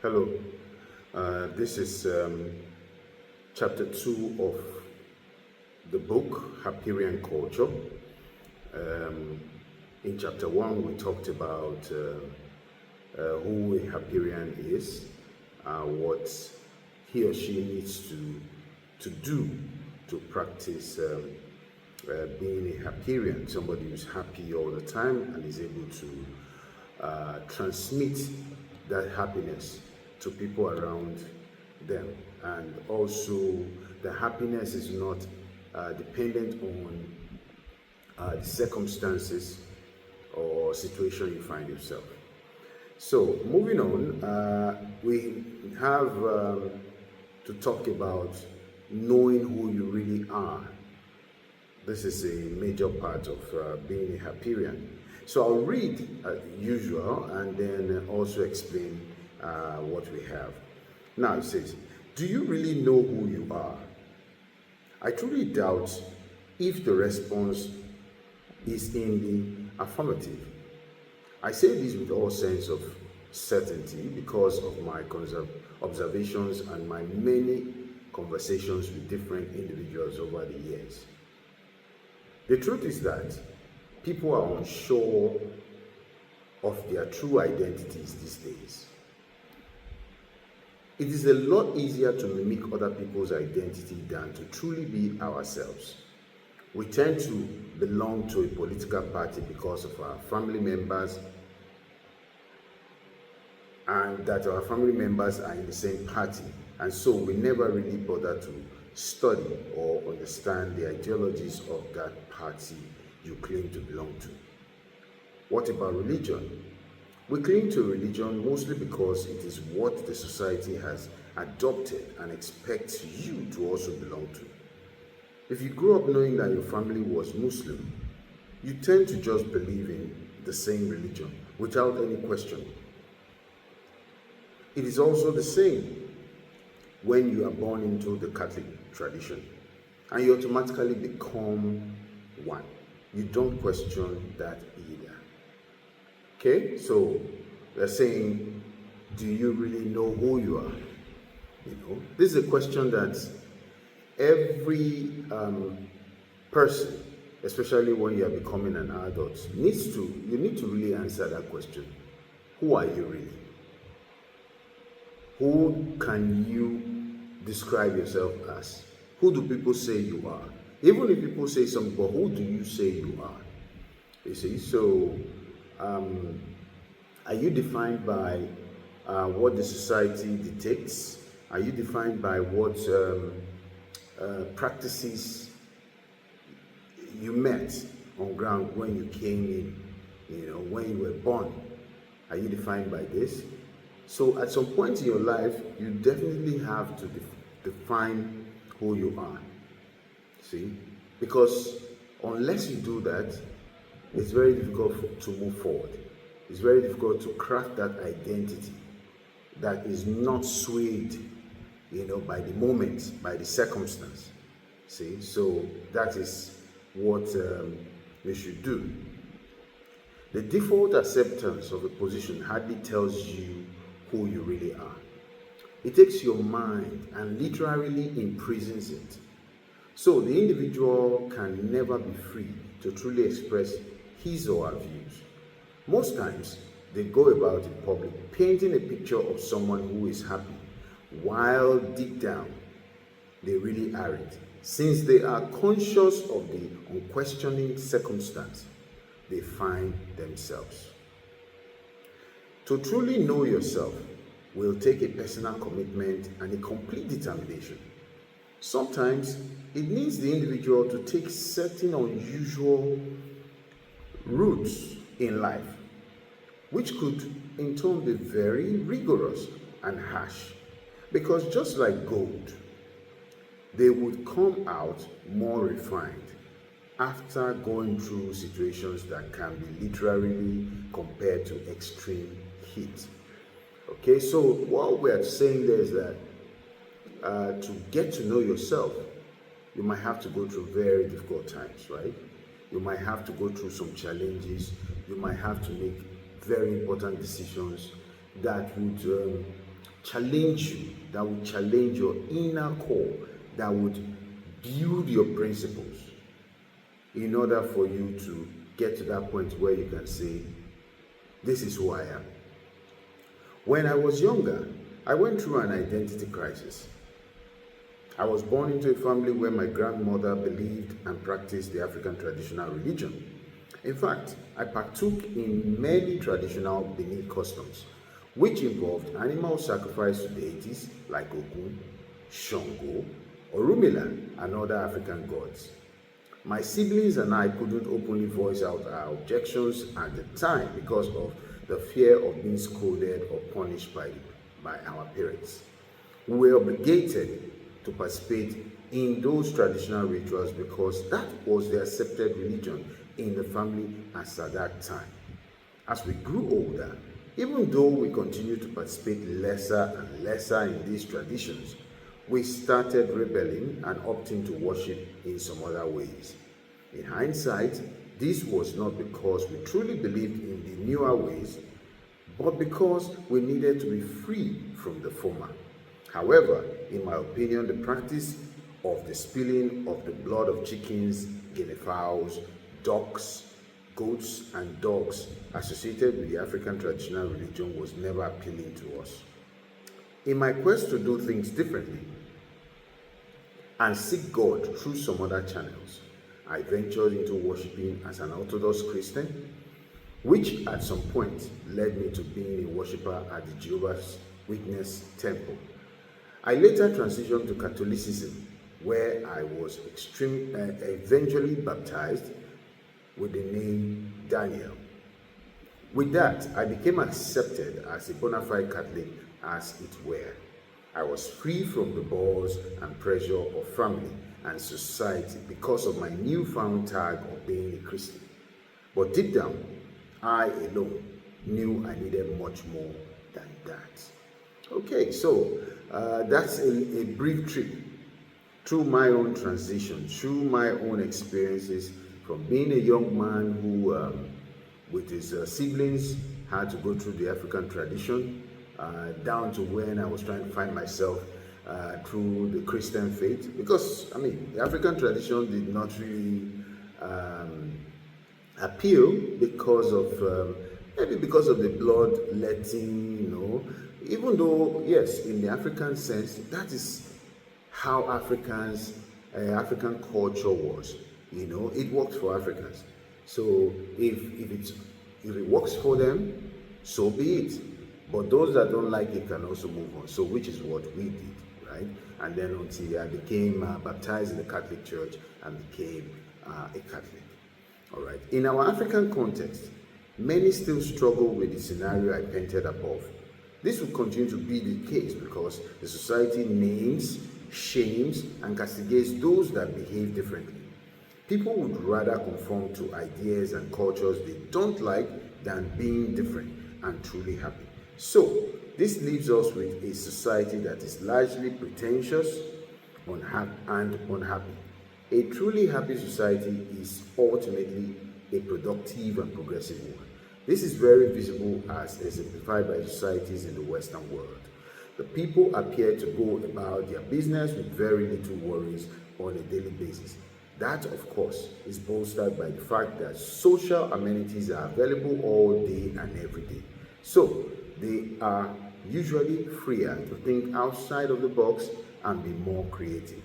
Hello, this is chapter 2 of the book Happirian Culture. In chapter 1, we talked about who a Happirian is, what he or she needs to do to practice being a Happirian, somebody who's happy all the time and is able to transmit that happiness to people around them. And also, the happiness is not dependent on the circumstances or situation you find yourself. So, moving on, we have to talk about knowing who you really are. This is a major part of being a Happirian. So I'll read as usual and then also explain what we have. Now it says, do you really know who you are? I truly doubt if the response is in the affirmative. I say this with all sense of certainty because of my observations and my many conversations with different individuals over the years. The truth is that people are unsure of their true identities these days. It is a lot easier to mimic other people's identity than to truly be ourselves. We tend to belong to a political party because of our family members and that our family members are in the same party, and so we never really bother to study or understand the ideologies of that party you claim to belong to. What about religion? We cling to religion mostly because it is what the society has adopted and expects you to also belong to. If you grew up knowing that your family was Muslim, you tend to just believe in the same religion without any question. It is also the same when you are born into the Catholic tradition and you automatically become one. You don't question that either. Okay, so they're saying, do you really know who you are? This is a question that every person, especially when you are becoming an adult, you need to really answer that question. Who are you really? Who can you describe yourself as? Who do people say you are? Even if people say something, but who do you say you are? You see, so are you defined by what the society dictates? Are you defined by what practices you met on ground when you came in, when you were born? Are you defined by this? So at some point in your life, you definitely have to define who you are. See? Because unless you do that, it's very difficult to move forward. It's very difficult to craft that identity that is not swayed, by the moment, by the circumstance. See? So that is what we should do. The default acceptance of a position hardly tells you who you really are. It takes your mind and literally imprisons it. So the individual can never be free to truly express his or her views. Most times, they go about in public painting a picture of someone who is happy, while deep down, they really aren't. Since they are conscious of the unquestioning circumstance they find themselves. To truly know yourself will take a personal commitment and a complete determination. Sometimes it needs the individual to take certain unusual routes in life, which could in turn be very rigorous and harsh, because just like gold, they would come out more refined after going through situations that can be literally compared to extreme heat. Okay, so what we're saying there is that to get to know yourself, you might have to go through very difficult times, right? You might have to go through some challenges. You might have to make very important decisions that would challenge you, that would challenge your inner core, that would build your principles in order for you to get to that point where you can say, this is who I am. When I was younger, I went through an identity crisis. I was born into a family where my grandmother believed and practiced the African traditional religion. In fact, I partook in many traditional Benin customs, which involved animal sacrifice to deities like Ogun, Shango, Orumila, and other African gods. My siblings and I couldn't openly voice out our objections at the time because of the fear of being scolded or punished by our parents. We were obligated to participate in those traditional rituals because that was the accepted religion in the family as at that time. As we grew older, even though we continued to participate lesser and lesser in these traditions, we started rebelling and opting to worship in some other ways. In hindsight, this was not because we truly believed in the newer ways, but because we needed to be free from the former. However, in my opinion, the practice of the spilling of the blood of chickens, guinea fowls, ducks, goats, and dogs associated with the African traditional religion was never appealing to us. In my quest to do things differently and seek God through some other channels, I ventured into worshiping as an Orthodox Christian, which at some point led me to being a worshiper at the Jehovah's Witness temple. I later transitioned to Catholicism, where I was eventually baptized with the name Daniel. With that, I became accepted as a bona fide Catholic, as it were. I was free from the balls and pressure of family and society because of my newfound tag of being a Christian. But deep down, I alone knew I needed much more than that. Okay, so that's a brief trip through my own transition, through my own experiences from being a young man who, with his siblings, had to go through the African tradition, down to when I was trying to find myself through the Christian faith. Because, I mean, the African tradition did not really appeal because of, maybe because of the blood-letting, even though, yes, in the African sense, that is how African culture was. It worked for Africans. So if it works for them, so be it. But those that don't like it can also move on. So which is what we did, right? And then until I became baptized in the Catholic Church and became a Catholic. All right. In our African context, many still struggle with the scenario I painted above. This will continue to be the case because the society names, shames, and castigates those that behave differently. People would rather conform to ideas and cultures they don't like than being different and truly happy. So, this leaves us with a society that is largely pretentious and unhappy. A truly happy society is ultimately a productive and progressive one. This is very visible as exemplified by societies in the Western world. The people appear to go about their business with very little worries on a daily basis. That, of course, is bolstered by the fact that social amenities are available all day and every day. So, they are usually freer to think outside of the box and be more creative.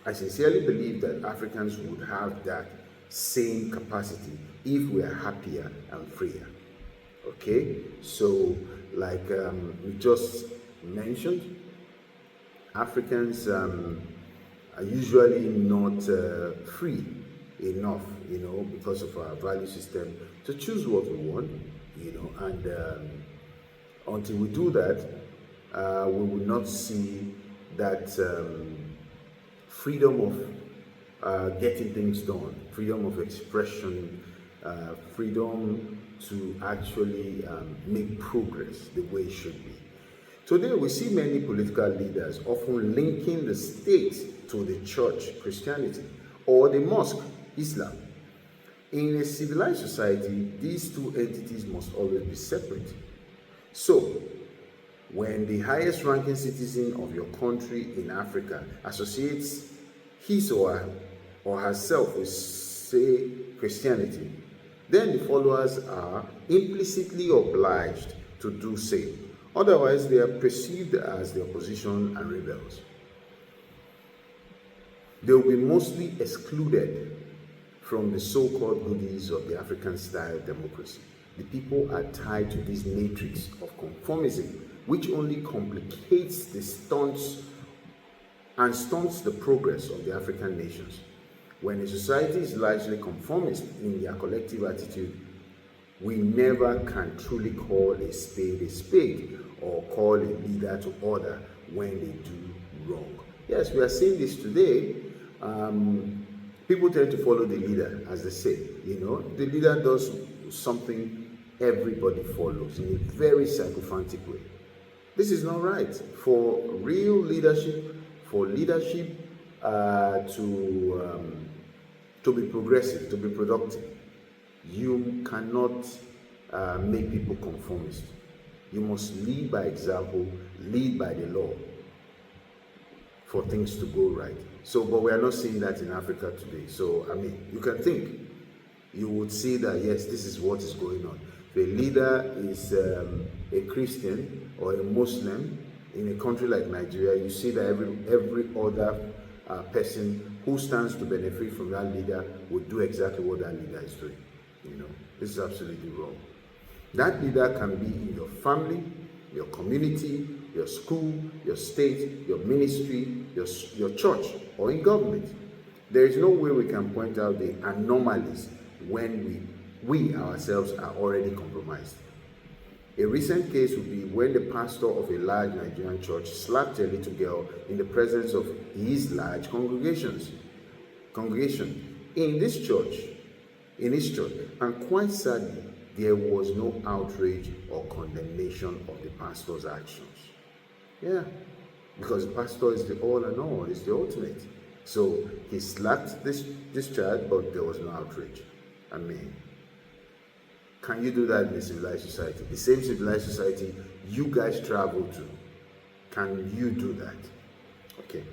I sincerely believe that Africans would have that same capacity if we are happier and freer. Okay, so like we just mentioned, Africans are usually not free enough, because of our value system to choose what we want, and until we do that, we will not see that freedom of getting things done, freedom of expression, freedom to actually make progress the way it should be. Today, we see many political leaders often linking the state to the church, Christianity, or the mosque, Islam. In a civilized society, these two entities must always be separate. So, When the highest ranking citizen of your country in Africa associates his or herself with, say, Christianity, then the followers are implicitly obliged to do same. Otherwise, they are perceived as the opposition and rebels. They will be mostly excluded from the so-called goodies of the African-style democracy. The people are tied to this matrix of conformism, which only complicates the stunts the progress of the African nations. When a society is largely conformist in their collective attitude, we never can truly call a spade or call a leader to order when they do wrong. Yes, we are seeing this today. People tend to follow the leader, as they say. The leader does something everybody follows in a very sycophantic way. This is not right. For real leadership, to be progressive, to be productive, you cannot make people conformist. You must lead by example, lead by the law for things to go right. But we are not seeing that in Africa today. You can think, you would see that, yes, this is what is going on. If a leader is a Christian or a Muslim in a country like Nigeria, you see that every other person who stands to benefit from that leader would do exactly what that leader is doing. This is absolutely wrong. That leader can be in your family, your community, your school, your state, your ministry, your church, or in government. There is no way we can point out the anomalies when we ourselves are already compromised. A recent case would be when the pastor of a large Nigerian church slapped a little girl in the presence of his large congregation in his church, and quite sadly, there was no outrage or condemnation of the pastor's actions. Yeah, because the pastor is the all and all, is the ultimate. So he slapped this child, but there was no outrage. Can you do that in a civilized society? The same civilized society you guys travel to. Can you do that? Okay.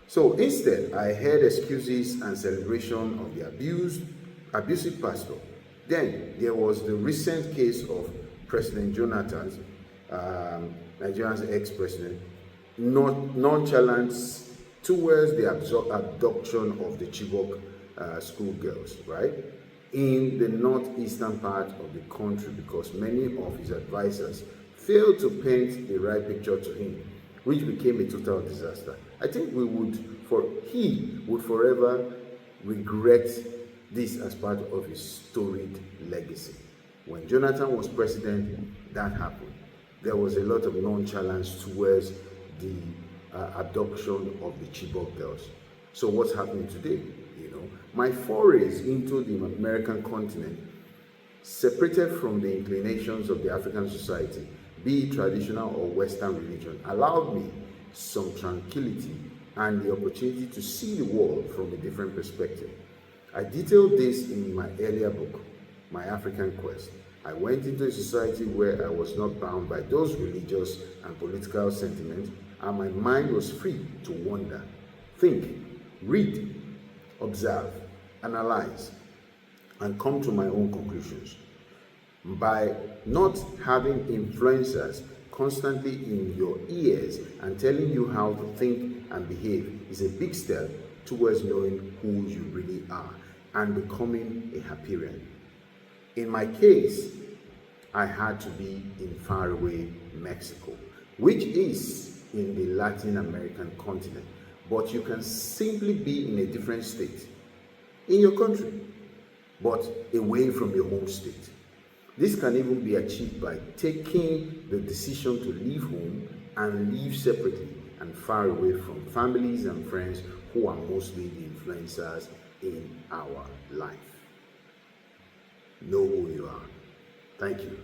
So instead, I heard excuses and celebration of the abusive pastor. Then there was the recent case of President Jonathan, Nigeria's ex-president, nonchalance towards the abduction of the Chibok schoolgirls, right? In the northeastern part of the country, because many of his advisors failed to paint the right picture to him, which became a total disaster. I think he would forever regret this as part of his storied legacy. When Jonathan was president, that happened. There was a lot of nonchalance towards the abduction of the Chibok girls. So what's happening today? My forays into the American continent, separated from the inclinations of the African society, be it traditional or Western religion, allowed me some tranquility and the opportunity to see the world from a different perspective. I detailed this in my earlier book, My African Quest. I went into a society where I was not bound by those religious and political sentiments, and my mind was free to wonder, think, read, observe, analyze, and come to my own conclusions. By not having influencers constantly in your ears and telling you how to think and behave is a big step towards knowing who you really are and becoming a Happirian. In my case, I had to be in faraway Mexico, which is in the Latin American continent, but you can simply be in a different state in your country, but away from your home state. This can even be achieved by taking the decision to leave home and live separately and far away from families and friends who are mostly the influencers in our life. Know who you are. Thank you.